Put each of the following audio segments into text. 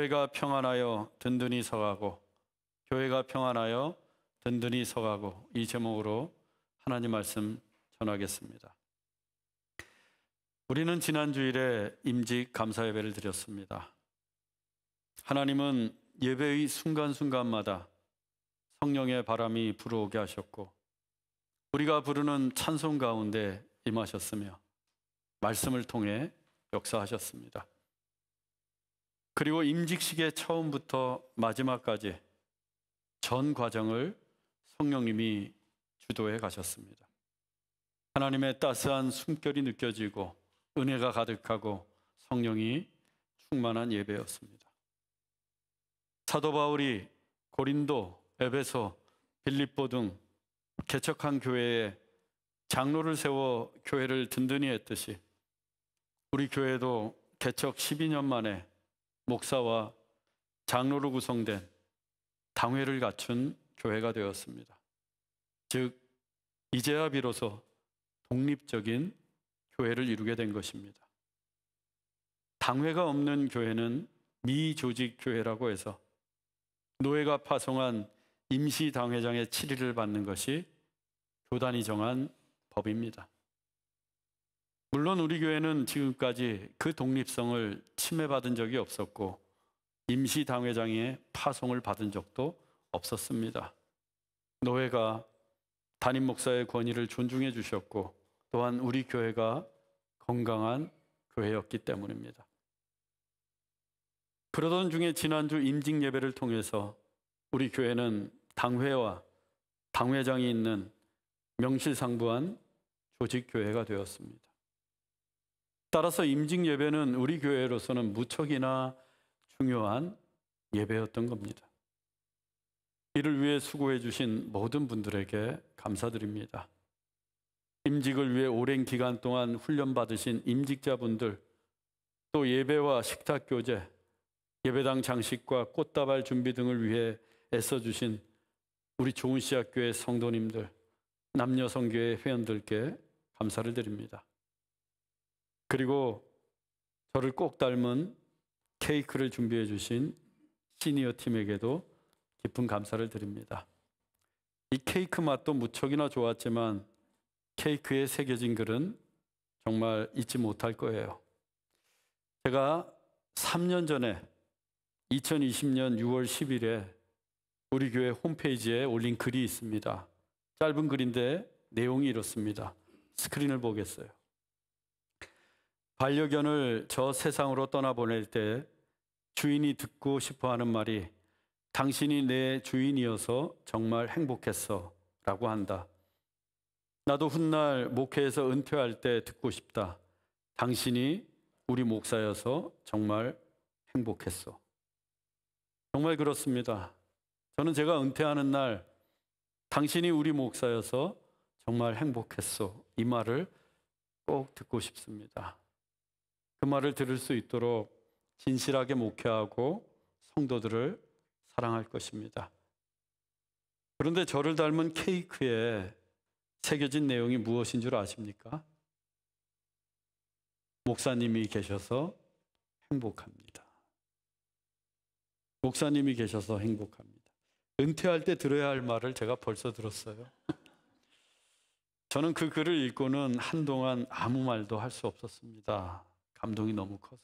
교회가 평안하여 든든히 서가고, 교회가 평안하여 든든히 서가고, 이 제목으로 하나님 말씀 전하겠습니다. 우리는 지난 주일에 임직 감사 예배를 드렸습니다. 하나님은 예배의 순간순간마다 성령의 바람이 불어오게 하셨고, 우리가 부르는 찬송 가운데 임하셨으며 말씀을 통해 역사하셨습니다. 그리고 임직식의 처음부터 마지막까지 전 과정을 성령님이 주도해 가셨습니다. 하나님의 따스한 숨결이 느껴지고 은혜가 가득하고 성령이 충만한 예배였습니다. 사도 바울이 고린도, 에베소, 빌립보 등 개척한 교회에 장로를 세워 교회를 든든히 했듯이 우리 교회도 개척 12년 만에 목사와 장로로 구성된 당회를 갖춘 교회가 되었습니다. 즉, 이제야 비로소 독립적인 교회를 이루게 된 것입니다. 당회가 없는 교회는 미조직 교회라고 해서 노예가 파송한 임시당회장의 치리를 받는 것이 교단이 정한 법입니다. 물론 우리 교회는 지금까지 그 독립성을 침해받은 적이 없었고 임시당회장의 파송을 받은 적도 없었습니다. 노회가 담임 목사의 권위를 존중해 주셨고 또한 우리 교회가 건강한 교회였기 때문입니다. 그러던 중에 지난주 임직 예배를 통해서 우리 교회는 당회와 당회장이 있는 명실상부한 조직교회가 되었습니다. 따라서 임직 예배는 우리 교회로서는 무척이나 중요한 예배였던 겁니다. 이를 위해 수고해 주신 모든 분들에게 감사드립니다. 임직을 위해 오랜 기간 동안 훈련받으신 임직자분들, 또 예배와 식탁 교제, 예배당 장식과 꽃다발 준비 등을 위해 애써주신 우리 좋은시학교의 성도님들, 남녀성교회 회원들께 감사를 드립니다. 그리고 저를 꼭 닮은 케이크를 준비해 주신 시니어 팀에게도 깊은 감사를 드립니다. 이 케이크 맛도 무척이나 좋았지만 케이크에 새겨진 글은 정말 잊지 못할 거예요. 제가 3년 전에 2020년 6월 10일에 우리 교회 홈페이지에 올린 글이 있습니다. 짧은 글인데 내용이 이렇습니다. 스크린을 보겠어요. 반려견을 저 세상으로 떠나보낼 때 주인이 듣고 싶어하는 말이 당신이 내 주인이어서 정말 행복했어 라고 한다. 나도 훗날 목회에서 은퇴할 때 듣고 싶다. 당신이 우리 목사여서 정말 행복했어. 정말 그렇습니다. 저는 제가 은퇴하는 날 당신이 우리 목사여서 정말 행복했어. 이 말을 꼭 듣고 싶습니다. 그 말을 들을 수 있도록 진실하게 목회하고 성도들을 사랑할 것입니다. 그런데 저를 닮은 케이크에 새겨진 내용이 무엇인 줄 아십니까? 목사님이 계셔서 행복합니다. 목사님이 계셔서 행복합니다. 은퇴할 때 들어야 할 말을 제가 벌써 들었어요. 저는 그 글을 읽고는 한동안 아무 말도 할 수 없었습니다. 감동이 너무 커서.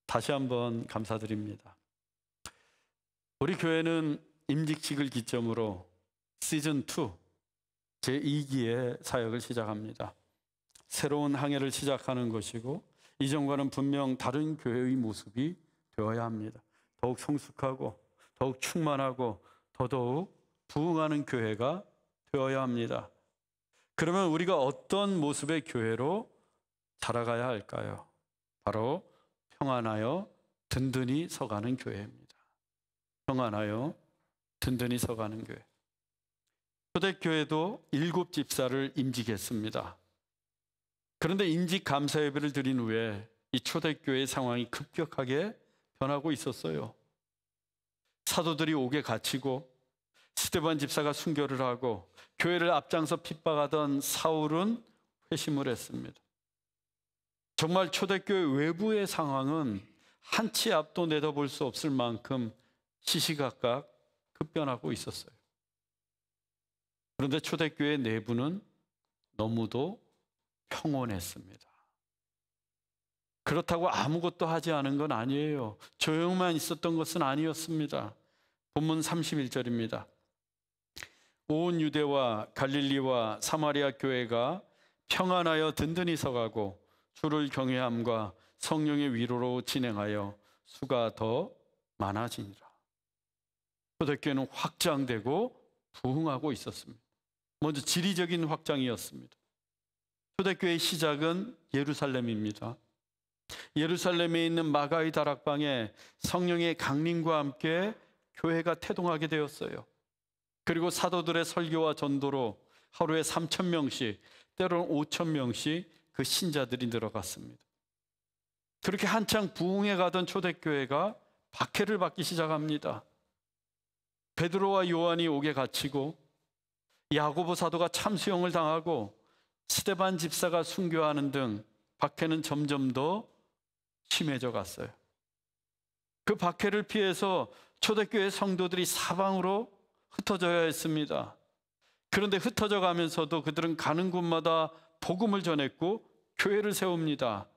다시 한번 감사드립니다. 우리 교회는 임직식을 기점으로 시즌2 제2기의 사역을 시작합니다. 새로운 항해를 시작하는 것이고 이전과는 분명 다른 교회의 모습이 되어야 합니다. 더욱 성숙하고 더욱 충만하고 더더욱 부흥하는 교회가 되어야 합니다. 그러면 우리가 어떤 모습의 교회로 자라가야 할까요? 바로 평안하여 든든히 서가는 교회입니다. 평안하여 든든히 서가는 교회. 초대교회도 7집사를 임직했습니다. 그런데 임직 감사 예배를 드린 후에 이 초대교회의 상황이 급격하게 변하고 있었어요. 사도들이 옥에 갇히고 스데반 집사가 순교를 하고 교회를 앞장서 핍박하던 사울은 회심을 했습니다. 정말 초대교회 외부의 상황은 한 치 앞도 내다볼 수 없을 만큼 시시각각 급변하고 있었어요. 그런데 초대교회 내부는 너무도 평온했습니다. 그렇다고 아무것도 하지 않은 건 아니에요. 조용만 있었던 것은 아니었습니다. 본문 31절입니다. 온 유대와 갈릴리와 사마리아 교회가 평안하여 든든히 서가고 주를 경외함과 성령의 위로로 진행하여 수가 더 많아지니라. 초대교회는 확장되고 부흥하고 있었습니다. 먼저 지리적인 확장이었습니다. 초대교회의 시작은 예루살렘입니다. 예루살렘에 있는 마가의 다락방에 성령의 강림과 함께 교회가 태동하게 되었어요. 그리고 사도들의 설교와 전도로 하루에 3,000명씩, 때로는 5,000명씩 그 신자들이 늘어갔습니다. 그렇게 한창 부흥해 가던 초대교회가 박해를 받기 시작합니다. 베드로와 요한이 옥에 갇히고 야고보 사도가 참수형을 당하고 스데반 집사가 순교하는 등 박해는 점점 더 심해져 갔어요. 그 박해를 피해서 초대교회 성도들이 사방으로 흩어져야 했습니다. 그런데 흩어져 가면서도 그들은 가는 곳마다 복음을 전했고 교회를 세웁니다.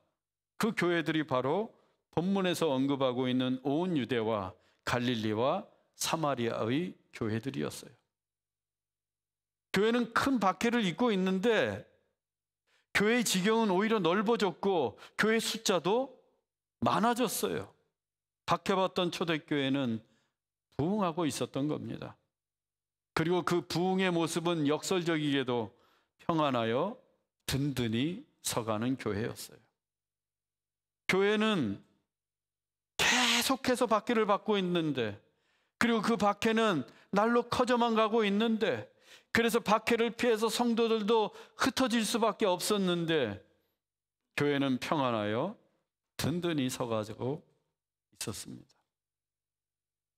그 교회들이 바로 본문에서 언급하고 있는 온 유대와 갈릴리와 사마리아의 교회들이었어요. 교회는 큰 박해를 입고 있는데 교회의 지경은 오히려 넓어졌고 교회 숫자도 많아졌어요. 박해받던 초대교회는 부흥하고 있었던 겁니다. 그리고 그 부흥의 모습은 역설적이게도 평안하여 든든히 서가는 교회였어요. 교회는 계속해서 박해를 받고 있는데, 그리고 그 박해는 날로 커져만 가고 있는데, 그래서 박해를 피해서 성도들도 흩어질 수밖에 없었는데 교회는 평안하여 든든히 서가지고 있었습니다.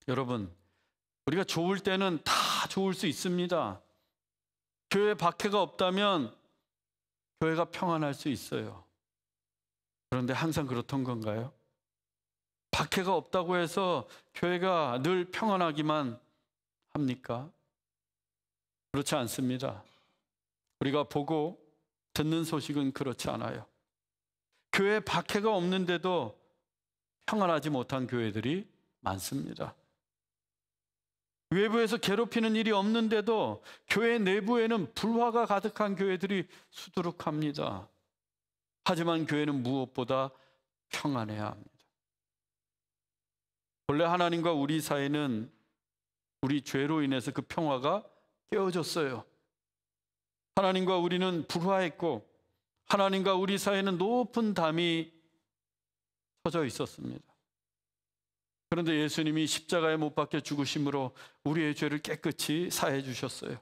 여러분, 우리가 좋을 때는 다 좋을 수 있습니다. 교회에 박해가 없다면 교회가 평안할 수 있어요. 그런데 항상 그렇던 건가요? 박해가 없다고 해서 교회가 늘 평안하기만 합니까? 그렇지 않습니다. 우리가 보고 듣는 소식은 그렇지 않아요. 교회에 박해가 없는데도 평안하지 못한 교회들이 많습니다. 외부에서 괴롭히는 일이 없는데도 교회 내부에는 불화가 가득한 교회들이 수두룩합니다. 하지만 교회는 무엇보다 평안해야 합니다. 원래 하나님과 우리 사이는 우리 죄로 인해서 그 평화가 깨어졌어요. 하나님과 우리는 불화했고 하나님과 우리 사이에는 높은 담이 쳐져 있었습니다. 그런데 예수님이 십자가에 못 박혀 죽으심으로 우리의 죄를 깨끗이 사해 주셨어요.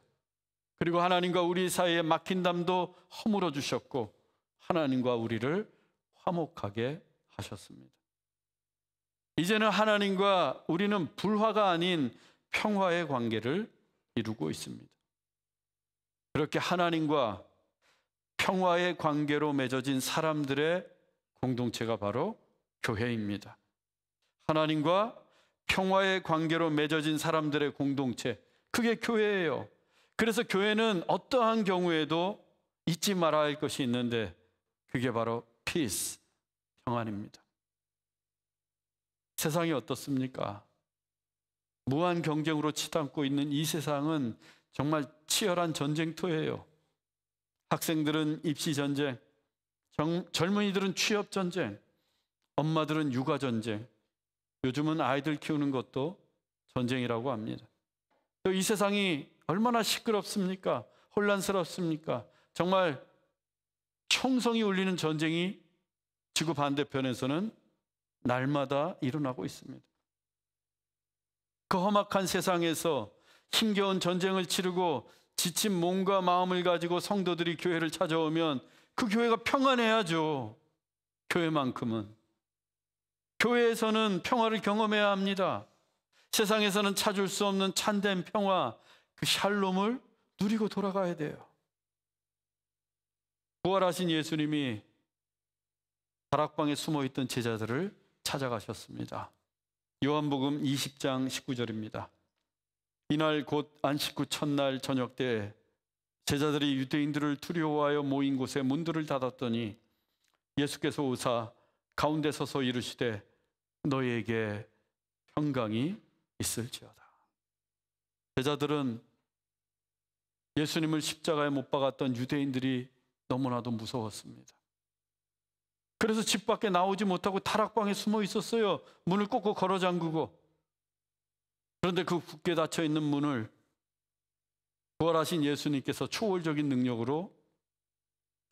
그리고 하나님과 우리 사이에 막힌 담도 허물어 주셨고 하나님과 우리를 화목하게 하셨습니다. 이제는 하나님과 우리는 불화가 아닌 평화의 관계를 이루고 있습니다. 그렇게 하나님과 평화의 관계로 맺어진 사람들의 공동체가 바로 교회입니다. 하나님과 평화의 관계로 맺어진 사람들의 공동체, 그게 교회예요. 그래서 교회는 어떠한 경우에도 잊지 말아야 할 것이 있는데 그게 바로 peace, 평안입니다. 세상이 어떻습니까? 무한 경쟁으로 치닫고 있는 이 세상은 정말 치열한 전쟁터예요. 학생들은 입시 전쟁, 젊은이들은 취업 전쟁, 엄마들은 육아 전쟁, 요즘은 아이들 키우는 것도 전쟁이라고 합니다. 또 이 세상이 얼마나 시끄럽습니까? 혼란스럽습니까? 정말 총성이 울리는 전쟁이 지구 반대편에서는 날마다 일어나고 있습니다. 그 험악한 세상에서 힘겨운 전쟁을 치르고 지친 몸과 마음을 가지고 성도들이 교회를 찾아오면 그 교회가 평안해야죠. 교회만큼은. 교회에서는 평화를 경험해야 합니다. 세상에서는 찾을 수 없는 참된 평화, 그 샬롬을 누리고 돌아가야 돼요. 부활하신 예수님이 다락방에 숨어있던 제자들을 찾아가셨습니다. 요한복음 20장 19절입니다. 이날 곧 안식 후 첫날 저녁 때에 제자들이 유대인들을 두려워하여 모인 곳에 문들을 닫았더니 예수께서 오사 가운데 서서 이르시되 너희에게 평강이 있을지어다. 제자들은 예수님을 십자가에 못 박았던 유대인들이 너무나도 무서웠습니다. 그래서 집 밖에 나오지 못하고 다락방에 숨어 있었어요. 문을 꼭꼭 걸어 잠그고. 그런데 그 굳게 닫혀 있는 문을 부활하신 예수님께서 초월적인 능력으로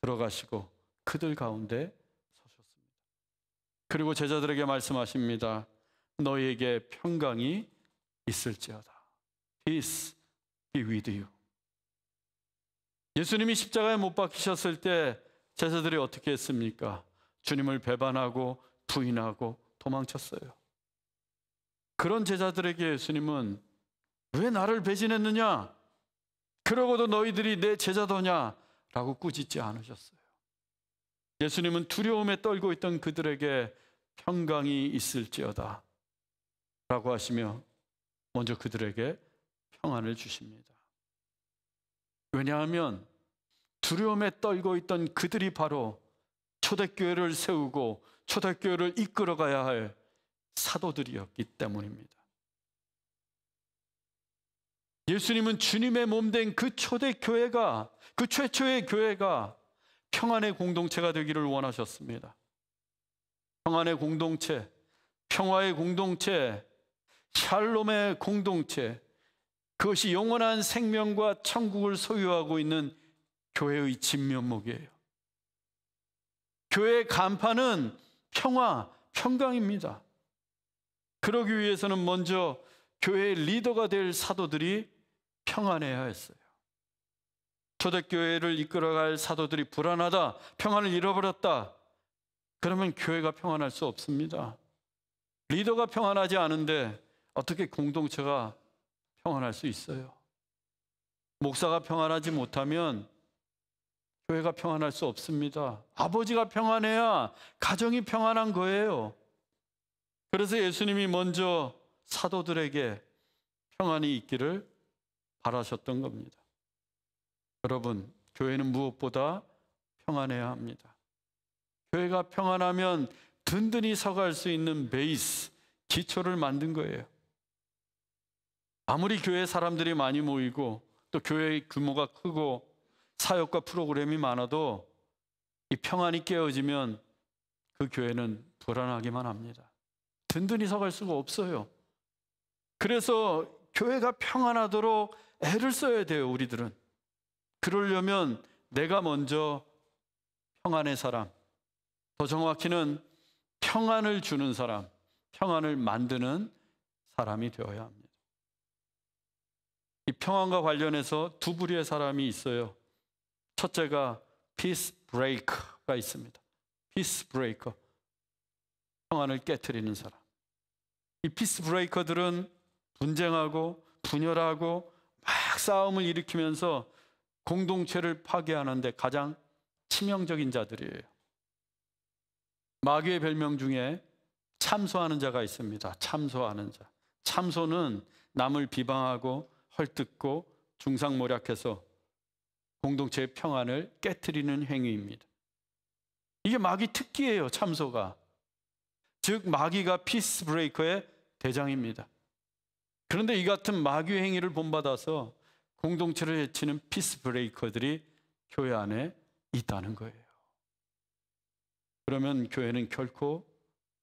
들어가시고 그들 가운데 서셨습니다. 그리고 제자들에게 말씀하십니다. 너희에게 평강이 있을지어다. Peace be with you. 예수님이 십자가에 못 박히셨을 때 제자들이 어떻게 했습니까? 주님을 배반하고 부인하고 도망쳤어요. 그런 제자들에게 예수님은 왜 나를 배신했느냐? 그러고도 너희들이 내 제자더냐? 라고 꾸짖지 않으셨어요. 예수님은 두려움에 떨고 있던 그들에게 평강이 있을지어다 라고 하시며 먼저 그들에게 평안을 주십니다. 왜냐하면 두려움에 떨고 있던 그들이 바로 초대교회를 세우고 초대교회를 이끌어가야 할 사도들이었기 때문입니다. 예수님은 주님의 몸된 그 초대교회가, 그 최초의 교회가 평안의 공동체가 되기를 원하셨습니다. 평안의 공동체, 평화의 공동체, 샬롬의 공동체, 그것이 영원한 생명과 천국을 소유하고 있는 교회의 진면목이에요. 교회의 간판은 평화, 평강입니다. 그러기 위해서는 먼저 교회의 리더가 될 사도들이 평안해야 했어요. 초대교회를 이끌어갈 사도들이 불안하다, 평안을 잃어버렸다, 그러면 교회가 평안할 수 없습니다. 리더가 평안하지 않은데 어떻게 공동체가 평안할 수 있어요? 목사가 평안하지 못하면 교회가 평안할 수 없습니다. 아버지가 평안해야 가정이 평안한 거예요. 그래서 예수님이 먼저 사도들에게 평안이 있기를 바라셨던 겁니다. 여러분, 교회는 무엇보다 평안해야 합니다. 교회가 평안하면 든든히 서갈 수 있는 베이스, 기초를 만든 거예요. 아무리 교회 사람들이 많이 모이고 또 교회의 규모가 크고 사역과 프로그램이 많아도 이 평안이 깨어지면 그 교회는 불안하기만 합니다. 든든히 서갈 수가 없어요. 그래서 교회가 평안하도록 애를 써야 돼요, 우리들은. 그러려면 내가 먼저 평안의 사람, 더 정확히는 평안을 주는 사람, 평안을 만드는 사람이 되어야 합니다. 이 평안과 관련해서 두 부류의 사람이 있어요. 첫째가 피스 브레이커가 있습니다. 피스 브레이커, 평안을 깨트리는 사람. 이 피스 브레이커들은 분쟁하고 분열하고 막 싸움을 일으키면서 공동체를 파괴하는데 가장 치명적인 자들이에요. 마귀의 별명 중에 참소하는 자가 있습니다. 참소하는 자. 참소는 남을 비방하고 헐뜯고 중상모략해서 공동체의 평안을 깨트리는 행위입니다. 이게 마귀 특기예요, 참소가. 즉 마귀가 피스 브레이커의 대장입니다. 그런데 이 같은 마귀의 행위를 본받아서 공동체를 해치는 피스 브레이커들이 교회 안에 있다는 거예요. 그러면 교회는 결코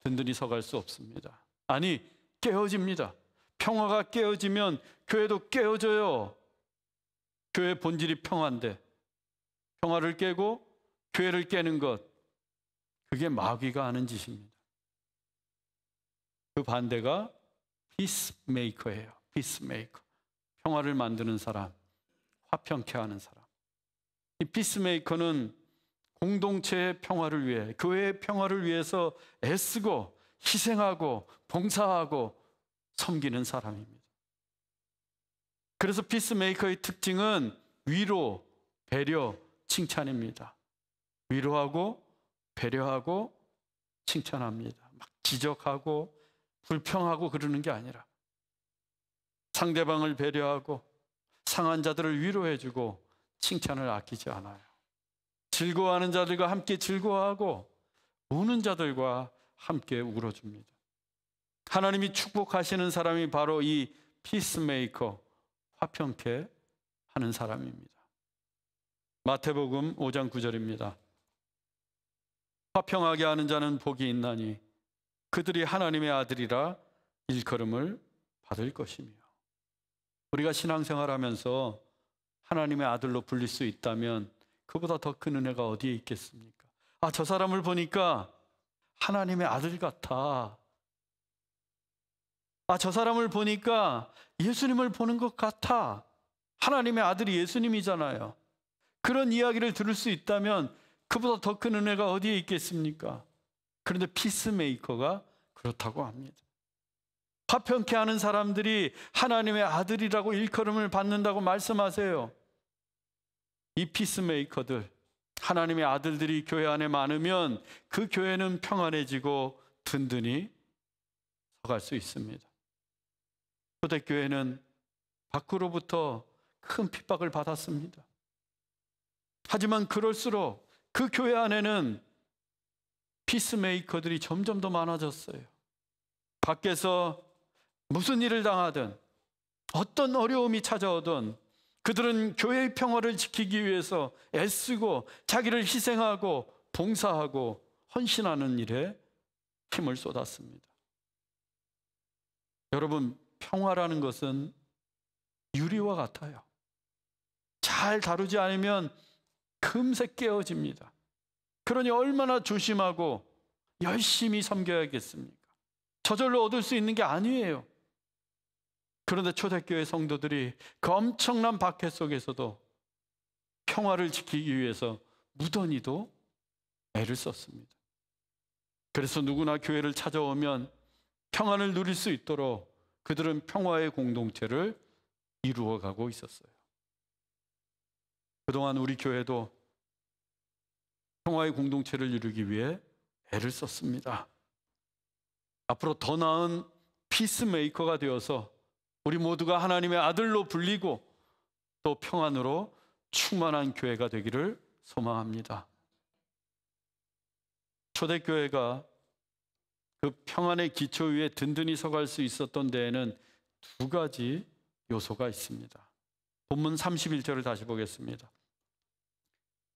든든히 서갈 수 없습니다. 아니, 깨어집니다. 평화가 깨어지면 교회도 깨어져요. 교회 본질이 평화인데 평화를 깨고 교회를 깨는 것, 그게 마귀가 하는 짓입니다. 그 반대가 피스메이커예요. 피스메이커, 평화를 만드는 사람, 화평케 하는 사람. 이 피스메이커는 공동체의 평화를 위해, 교회의 평화를 위해서 애쓰고 희생하고 봉사하고 섬기는 사람입니다. 그래서 피스메이커의 특징은 위로, 배려, 칭찬입니다. 위로하고 배려하고 칭찬합니다. 막 지적하고 불평하고 그러는 게 아니라 상대방을 배려하고 상한 자들을 위로해주고 칭찬을 아끼지 않아요. 즐거워하는 자들과 함께 즐거워하고 우는 자들과 함께 울어줍니다. 하나님이 축복하시는 사람이 바로 이 피스메이커, 화평케 하는 사람입니다. 마태복음 5장 9절입니다. 화평하게 하는 자는 복이 있나니 그들이 하나님의 아들이라 일컬음을 받을 것이며. 우리가 신앙생활하면서 하나님의 아들로 불릴 수 있다면 그보다 더 큰 은혜가 어디에 있겠습니까? 아, 저 사람을 보니까 하나님의 아들 같아. 아, 저 사람을 보니까 예수님을 보는 것 같아. 하나님의 아들이 예수님이잖아요. 그런 이야기를 들을 수 있다면 그보다 더 큰 은혜가 어디에 있겠습니까? 그런데 피스메이커가 그렇다고 합니다. 화평케 하는 사람들이 하나님의 아들이라고 일컬음을 받는다고 말씀하세요. 이 피스메이커들, 하나님의 아들들이 교회 안에 많으면 그 교회는 평안해지고 든든히 서갈 수 있습니다. 초대교회는 밖으로부터 큰 핍박을 받았습니다. 하지만 그럴수록 그 교회 안에는 피스메이커들이 점점 더 많아졌어요. 밖에서 무슨 일을 당하든 어떤 어려움이 찾아오든 그들은 교회의 평화를 지키기 위해서 애쓰고 자기를 희생하고 봉사하고 헌신하는 일에 힘을 쏟았습니다. 여러분, 평화라는 것은 유리와 같아요. 잘 다루지 않으면 금세 깨어집니다. 그러니 얼마나 조심하고 열심히 섬겨야겠습니까? 저절로 얻을 수 있는 게 아니에요. 그런데 초대교회 성도들이 그 엄청난 박해 속에서도 평화를 지키기 위해서 무던히도 애를 썼습니다. 그래서 누구나 교회를 찾아오면 평안을 누릴 수 있도록 그들은 평화의 공동체를 이루어가고 있었어요. 그동안 우리 교회도 평화의 공동체를 이루기 위해 애를 썼습니다. 앞으로 더 나은 피스메이커가 되어서 우리 모두가 하나님의 아들로 불리고 또 평안으로 충만한 교회가 되기를 소망합니다. 초대교회가 그 평안의 기초 위에 든든히 서갈 수 있었던 데에는 두 가지 요소가 있습니다. 본문 31절을 다시 보겠습니다.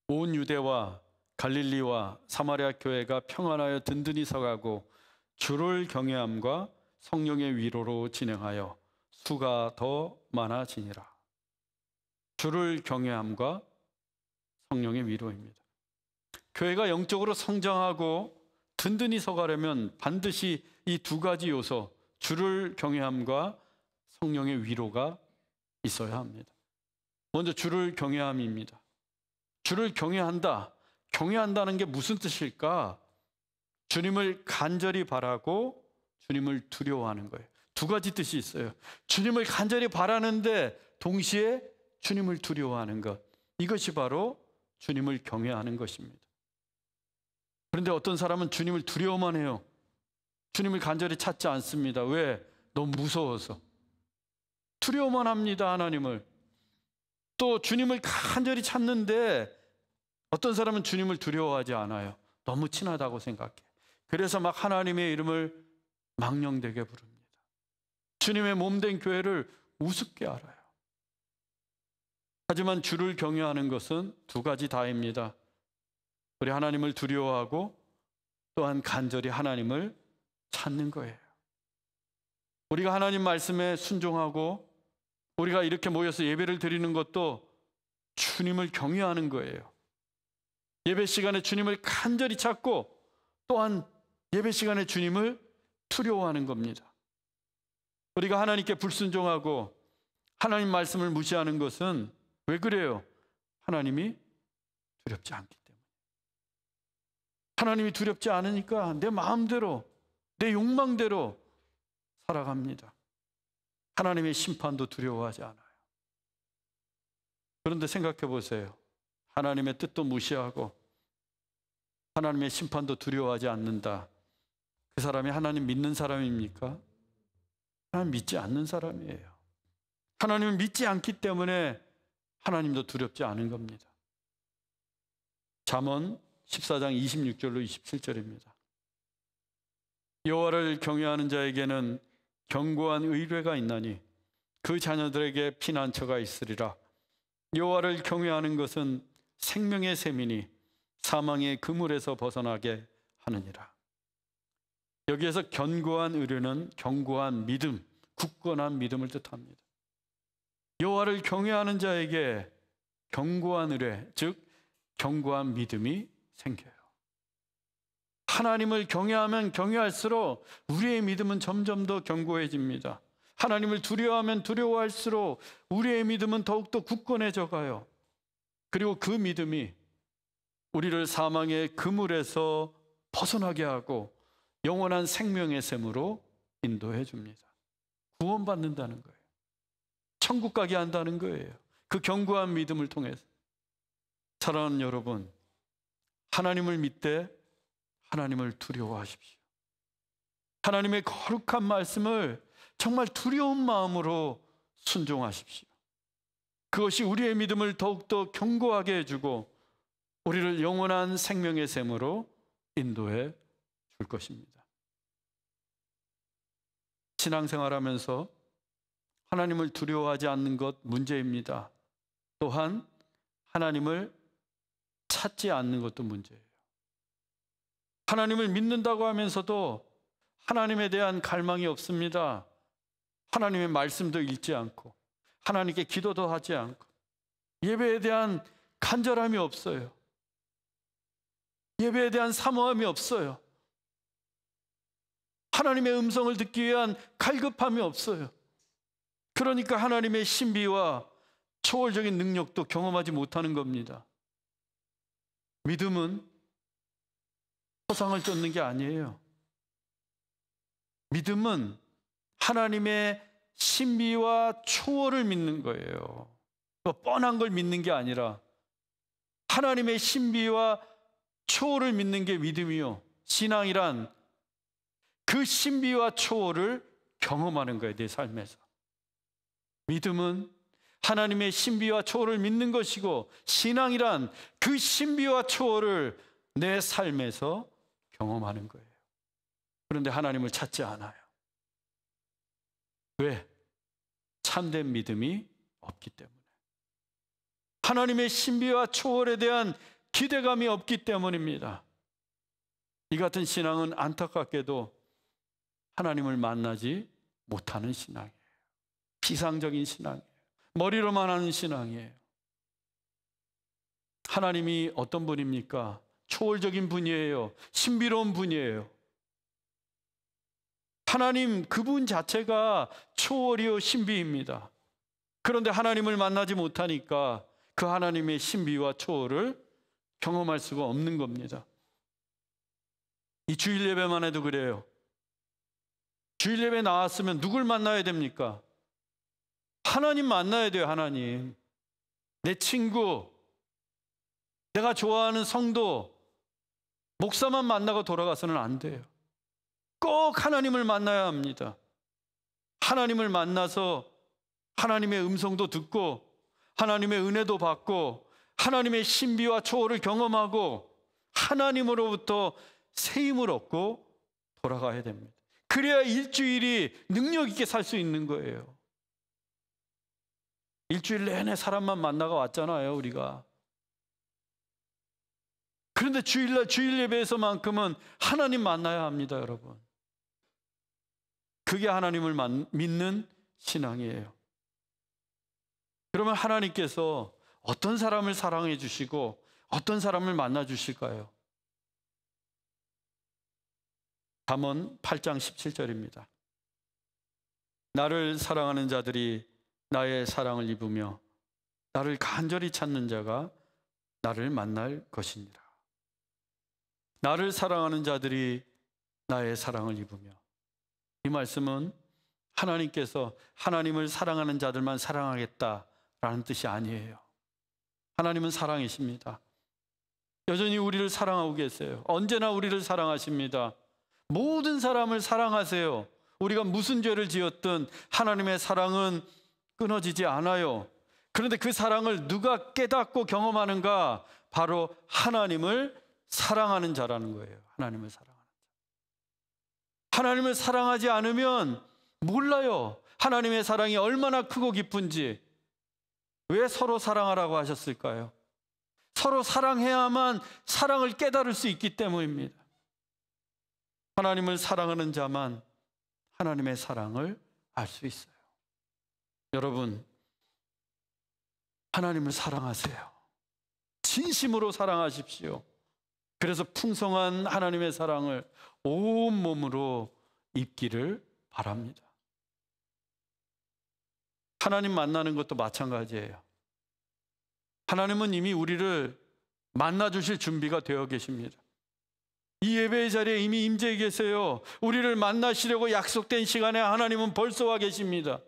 온 유대와 갈릴리와 사마리아 교회가 평안하여 든든히 서가고 주를 경외함과 성령의 위로로 진행하여 수가 더 많아지니라. 주를 경외함과 성령의 위로입니다. 교회가 영적으로 성장하고 든든히 서가려면 반드시 이 두 가지 요소, 주를 경외함과 성령의 위로가 있어야 합니다. 먼저 주를 경외함입니다. 주를 경외한다. 경외한다는 게 무슨 뜻일까? 주님을 간절히 바라고 주님을 두려워하는 거예요. 두 가지 뜻이 있어요. 주님을 간절히 바라는데 동시에 주님을 두려워하는 것. 이것이 바로 주님을 경외하는 것입니다. 그런데 어떤 사람은 주님을 두려워만 해요. 주님을 간절히 찾지 않습니다. 왜? 너무 무서워서. 두려워만 합니다, 하나님을. 또 주님을 간절히 찾는데 어떤 사람은 주님을 두려워하지 않아요. 너무 친하다고 생각해. 그래서 막 하나님의 이름을 망령되게 부릅니다. 주님의 몸된 교회를 우습게 알아요. 하지만 주를 경외하는 것은 두 가지 다입니다. 우리 하나님을 두려워하고 또한 간절히 하나님을 찾는 거예요. 우리가 하나님 말씀에 순종하고 우리가 이렇게 모여서 예배를 드리는 것도 주님을 경외하는 거예요. 예배 시간에 주님을 간절히 찾고 또한 예배 시간에 주님을 두려워하는 겁니다. 우리가 하나님께 불순종하고 하나님 말씀을 무시하는 것은 왜 그래요? 하나님이 두렵지 않기 때문에. 하나님이 두렵지 않으니까 내 마음대로, 내 욕망대로 살아갑니다. 하나님의 심판도 두려워하지 않아요. 그런데 생각해 보세요. 하나님의 뜻도 무시하고 하나님의 심판도 두려워하지 않는다. 그 사람이 하나님 믿는 사람입니까? 하나님 믿지 않는 사람이에요. 하나님을 믿지 않기 때문에 하나님도 두렵지 않은 겁니다. 잠언 14장 26절로 27절입니다. 여호와를 경외하는 자에게는 견고한 의뢰가 있나니 그 자녀들에게 피난처가 있으리라. 여호와를 경외하는 것은 생명의 셈이니 사망의 그물에서 벗어나게 하느니라. 여기에서 견고한 의뢰는 견고한 믿음, 굳건한 믿음을 뜻합니다. 여호와를 경외하는 자에게 견고한 의뢰, 즉 견고한 믿음이 생겨요. 하나님을 경외하면 경외할수록 우리의 믿음은 점점 더 견고해집니다. 하나님을 두려워하면 두려워할수록 우리의 믿음은 더욱더 굳건해져 가요. 그리고 그 믿음이 우리를 사망의 그물에서 벗어나게 하고 영원한 생명의 샘으로 인도해 줍니다. 구원받는다는 거예요. 천국 가게 한다는 거예요. 그 견고한 믿음을 통해서. 사랑하는 여러분, 하나님을 믿되 하나님을 두려워하십시오. 하나님의 거룩한 말씀을 정말 두려운 마음으로 순종하십시오. 그것이 우리의 믿음을 더욱더 견고하게 해주고 우리를 영원한 생명의 샘으로 인도해 줄 것입니다. 신앙생활하면서 하나님을 두려워하지 않는 것 문제입니다. 또한 하나님을 찾지 않는 것도 문제예요. 하나님을 믿는다고 하면서도 하나님에 대한 갈망이 없습니다. 하나님의 말씀도 읽지 않고 하나님께 기도도 하지 않고 예배에 대한 간절함이 없어요. 예배에 대한 사모함이 없어요. 하나님의 음성을 듣기 위한 갈급함이 없어요. 그러니까 하나님의 신비와 초월적인 능력도 경험하지 못하는 겁니다. 믿음은 허상을 쫓는 게 아니에요. 믿음은 하나님의 신비와 초월을 믿는 거예요. 뻔한 걸 믿는 게 아니라 하나님의 신비와 초월을 믿는 게 믿음이요. 신앙이란 그 신비와 초월을 경험하는 거예요, 내 삶에서. 믿음은 하나님의 신비와 초월을 믿는 것이고, 신앙이란 그 신비와 초월을 내 삶에서 경험하는 거예요. 그런데 하나님을 찾지 않아요. 왜? 참된 믿음이 없기 때문에. 하나님의 신비와 초월에 대한 기대감이 없기 때문입니다. 이 같은 신앙은 안타깝게도 하나님을 만나지 못하는 신앙이에요. 피상적인 신앙이에요. 머리로만 하는 신앙이에요. 하나님이 어떤 분입니까? 초월적인 분이에요. 신비로운 분이에요. 하나님 그분 자체가 초월이요 신비입니다. 그런데 하나님을 만나지 못하니까 그 하나님의 신비와 초월을 경험할 수가 없는 겁니다. 이 주일 예배만 해도 그래요. 주일 예배 나왔으면 누굴 만나야 됩니까? 하나님 만나야 돼요. 하나님. 내 친구, 내가 좋아하는 성도, 목사만 만나고 돌아가서는 안 돼요. 꼭 하나님을 만나야 합니다. 하나님을 만나서 하나님의 음성도 듣고 하나님의 은혜도 받고 하나님의 신비와 초월을 경험하고 하나님으로부터 새 힘을 얻고 돌아가야 됩니다. 그래야 일주일이 능력 있게 살 수 있는 거예요. 일주일 내내 사람만 만나가 왔잖아요, 우리가. 그런데 주일날 주일 예배에서만큼은 하나님 만나야 합니다, 여러분. 그게 하나님을 믿는 신앙이에요. 그러면 하나님께서 어떤 사람을 사랑해 주시고 어떤 사람을 만나 주실까요? 잠언 8장 17절입니다. 나를 사랑하는 자들이 나의 사랑을 입으며 나를 간절히 찾는 자가 나를 만날 것이니라. 나를 사랑하는 자들이 나의 사랑을 입으며, 이 말씀은 하나님께서 하나님을 사랑하는 자들만 사랑하겠다라는 뜻이 아니에요. 하나님은 사랑이십니다. 여전히 우리를 사랑하고 계세요. 언제나 우리를 사랑하십니다. 모든 사람을 사랑하세요. 우리가 무슨 죄를 지었든 하나님의 사랑은 끊어지지 않아요. 그런데 그 사랑을 누가 깨닫고 경험하는가? 바로 하나님을 사랑하는 자라는 거예요. 하나님을 사랑하는 자. 하나님을 사랑하지 않으면 몰라요. 하나님의 사랑이 얼마나 크고 깊은지. 왜 서로 사랑하라고 하셨을까요? 서로 사랑해야만 사랑을 깨달을 수 있기 때문입니다. 하나님을 사랑하는 자만 하나님의 사랑을 알 수 있어요. 여러분, 하나님을 사랑하세요. 진심으로 사랑하십시오. 그래서 풍성한 하나님의 사랑을 온몸으로 입기를 바랍니다. 하나님 만나는 것도 마찬가지예요. 하나님은 이미 우리를 만나주실 준비가 되어 계십니다. 이 예배의 자리에 이미 임재해 계세요. 우리를 만나시려고 약속된 시간에 하나님은 벌써 와 계십니다.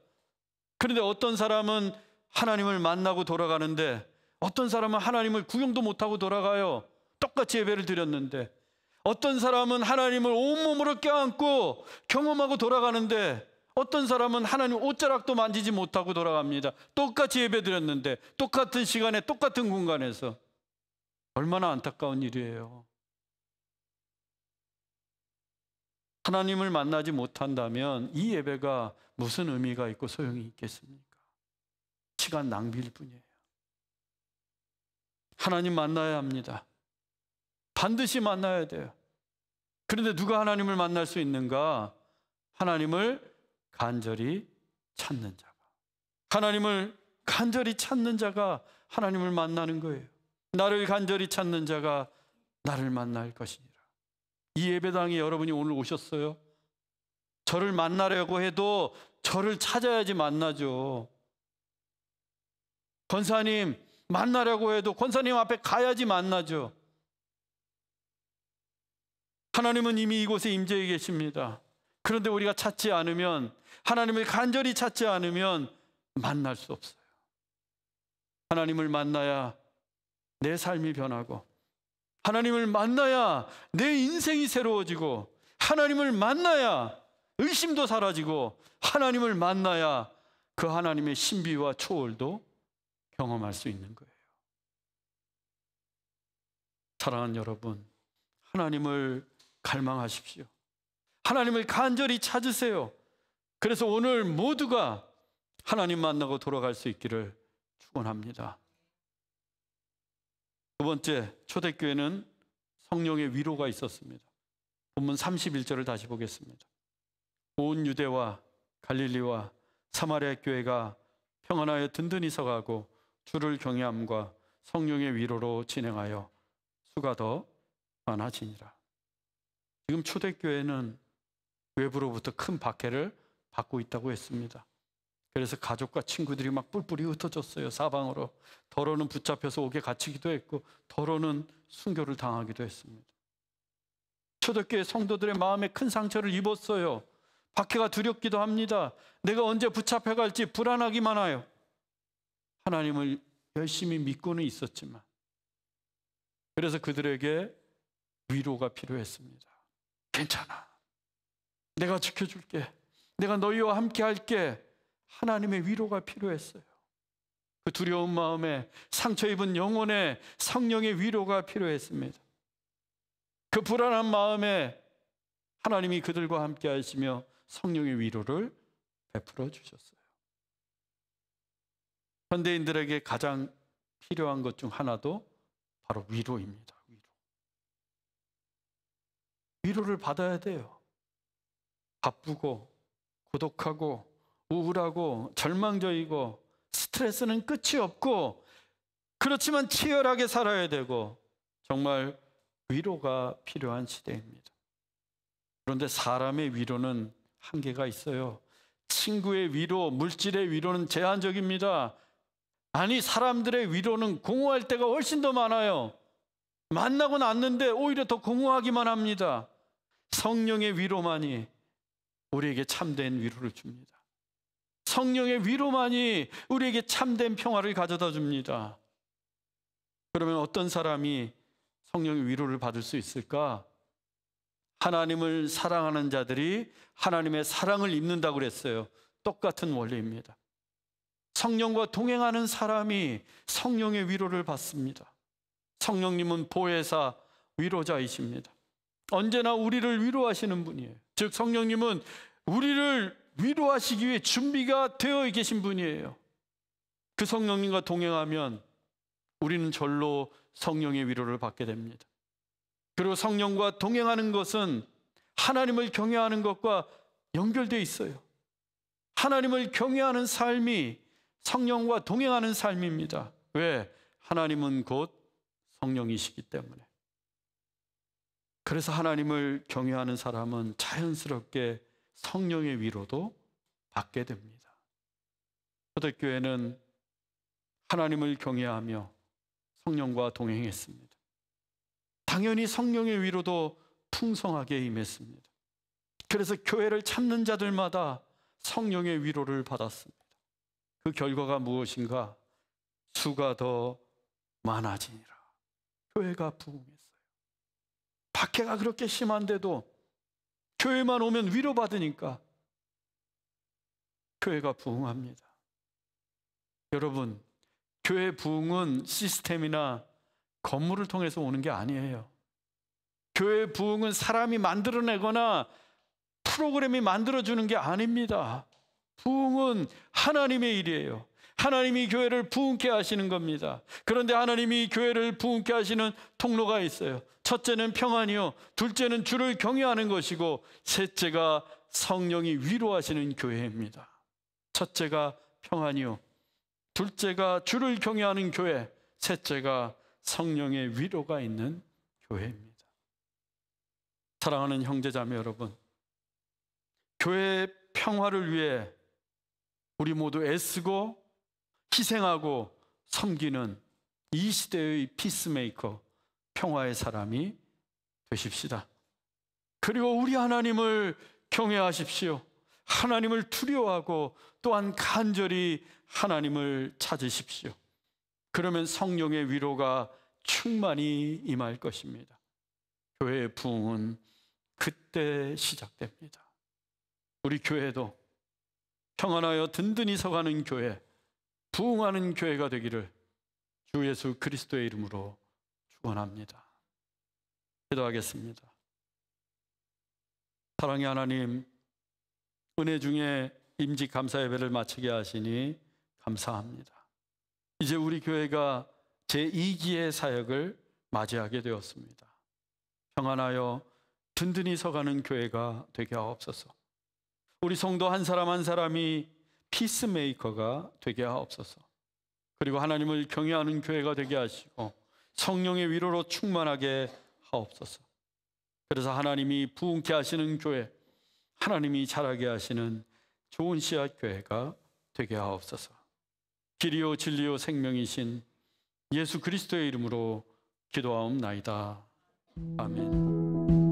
그런데 어떤 사람은 하나님을 만나고 돌아가는데 어떤 사람은 하나님을 구경도 못하고 돌아가요. 똑같이 예배를 드렸는데 어떤 사람은 하나님을 온몸으로 껴안고 경험하고 돌아가는데 어떤 사람은 하나님 옷자락도 만지지 못하고 돌아갑니다. 똑같이 예배 드렸는데 똑같은 시간에 똑같은 공간에서. 얼마나 안타까운 일이에요. 하나님을 만나지 못한다면 이 예배가 무슨 의미가 있고 소용이 있겠습니까? 시간 낭비일 뿐이에요. 하나님 만나야 합니다. 반드시 만나야 돼요. 그런데 누가 하나님을 만날 수 있는가? 하나님을 간절히 찾는 자가. 하나님을 간절히 찾는 자가 하나님을 만나는 거예요. 나를 간절히 찾는 자가 나를 만날 것이니라. 이 예배당에 여러분이 오늘 오셨어요. 저를 만나려고 해도 저를 찾아야지 만나죠. 권사님 만나려고 해도 권사님 앞에 가야지 만나죠. 하나님은 이미 이곳에 임재해 계십니다. 그런데 우리가 찾지 않으면, 하나님을 간절히 찾지 않으면 만날 수 없어요. 하나님을 만나야 내 삶이 변하고, 하나님을 만나야 내 인생이 새로워지고, 하나님을 만나야 의심도 사라지고, 하나님을 만나야 그 하나님의 신비와 초월도 경험할 수 있는 거예요. 사랑하는 여러분, 하나님을 갈망하십시오. 하나님을 간절히 찾으세요. 그래서 오늘 모두가 하나님 만나고 돌아갈 수 있기를 축원합니다. 두 번째, 초대교회는 성령의 위로가 있었습니다. 본문 31절을 다시 보겠습니다. 온 유대와 갈릴리와 사마리아 교회가 평안하여 든든히 서가고 주를 경외함과 성령의 위로로 진행하여 수가 더 많아지니라. 지금 초대교회는 외부로부터 큰 박해를 받고 있다고 했습니다. 그래서 가족과 친구들이 막 뿔뿔이 흩어졌어요. 사방으로. 더러는 붙잡혀서 옥에 갇히기도 했고, 더러는 순교를 당하기도 했습니다. 초대교회 성도들의 마음에 큰 상처를 입었어요. 박해가 두렵기도 합니다. 내가 언제 붙잡혀갈지 불안하기만 하여. 하나님을 열심히 믿고는 있었지만, 그래서 그들에게 위로가 필요했습니다. 괜찮아. 내가 지켜줄게. 내가 너희와 함께 할게. 하나님의 위로가 필요했어요. 그 두려운 마음에, 상처 입은 영혼에 성령의 위로가 필요했습니다. 그 불안한 마음에 하나님이 그들과 함께 하시며 성령의 위로를 베풀어 주셨어요. 현대인들에게 가장 필요한 것 중 하나도 바로 위로입니다. 위로를 받아야 돼요. 바쁘고 고독하고 우울하고 절망적이고 스트레스는 끝이 없고, 그렇지만 치열하게 살아야 되고, 정말 위로가 필요한 시대입니다. 그런데 사람의 위로는 한계가 있어요. 친구의 위로, 물질의 위로는 제한적입니다. 아니, 사람들의 위로는 공허할 때가 훨씬 더 많아요. 만나고 났는데 오히려 더 공허하기만 합니다. 성령의 위로만이 우리에게 참된 위로를 줍니다. 성령의 위로만이 우리에게 참된 평화를 가져다 줍니다. 그러면 어떤 사람이 성령의 위로를 받을 수 있을까? 하나님을 사랑하는 자들이 하나님의 사랑을 입는다고 그랬어요. 똑같은 원리입니다. 성령과 동행하는 사람이 성령의 위로를 받습니다. 성령님은 보혜사, 위로자이십니다. 언제나 우리를 위로하시는 분이에요. 즉 성령님은 우리를 위로하시기 위해 준비가 되어 계신 분이에요. 그 성령님과 동행하면 우리는 절로 성령의 위로를 받게 됩니다. 그리고 성령과 동행하는 것은 하나님을 경외하는 것과 연결되어 있어요. 하나님을 경외하는 삶이 성령과 동행하는 삶입니다. 왜? 하나님은 곧 성령이시기 때문에. 그래서 하나님을 경외하는 사람은 자연스럽게 성령의 위로도 받게 됩니다. 초대교회는 하나님을 경외하며 성령과 동행했습니다. 당연히 성령의 위로도 풍성하게 임했습니다. 그래서 교회를 찾는 자들마다 성령의 위로를 받았습니다. 그 결과가 무엇인가? 수가 더 많아지니라. 교회가 부흥했어요. 박해가 그렇게 심한데도 교회만 오면 위로받으니까 교회가 부흥합니다. 여러분, 교회 부흥은 시스템이나 건물을 통해서 오는 게 아니에요. 교회 부흥은 사람이 만들어내거나 프로그램이 만들어주는 게 아닙니다. 부흥은 하나님의 일이에요. 하나님이 교회를 부흥케 하시는 겁니다. 그런데 하나님이 교회를 부흥케 하시는 통로가 있어요. 첫째는 평안이요, 둘째는 주를 경외하는 것이고, 셋째가 성령이 위로하시는 교회입니다. 첫째가 평안이요, 둘째가 주를 경외하는 교회, 셋째가 성령의 위로가 있는 교회입니다. 사랑하는 형제자매 여러분, 교회의 평화를 위해 우리 모두 애쓰고 희생하고 섬기는 이 시대의 피스메이커, 평화의 사람이 되십시다. 그리고 우리 하나님을 경외하십시오. 하나님을 두려워하고 또한 간절히 하나님을 찾으십시오. 그러면 성령의 위로가 충만히 임할 것입니다. 교회의 부흥은 그때 시작됩니다. 우리 교회도 평안하여 든든히 서가는 교회, 부흥하는 교회가 되기를 주 예수 그리스도의 이름으로 축원합니다. 기도하겠습니다. 사랑의 하나님, 은혜 중에 임직 감사 예배를 마치게 하시니 감사합니다. 이제 우리 교회가 제2기의 사역을 맞이하게 되었습니다. 평안하여 든든히 서가는 교회가 되게 하옵소서. 우리 성도 한 사람 한 사람이 피스메이커가 되게 하옵소서. 그리고 하나님을 경외하는 교회가 되게 하시고 성령의 위로로 충만하게 하옵소서. 그래서 하나님이 부흥케 하시는 교회, 하나님이 자라게 하시는 좋은 씨앗 교회가 되게 하옵소서. 길이요 진리요 생명이신 예수 그리스도의 이름으로 기도하옵나이다. 아멘.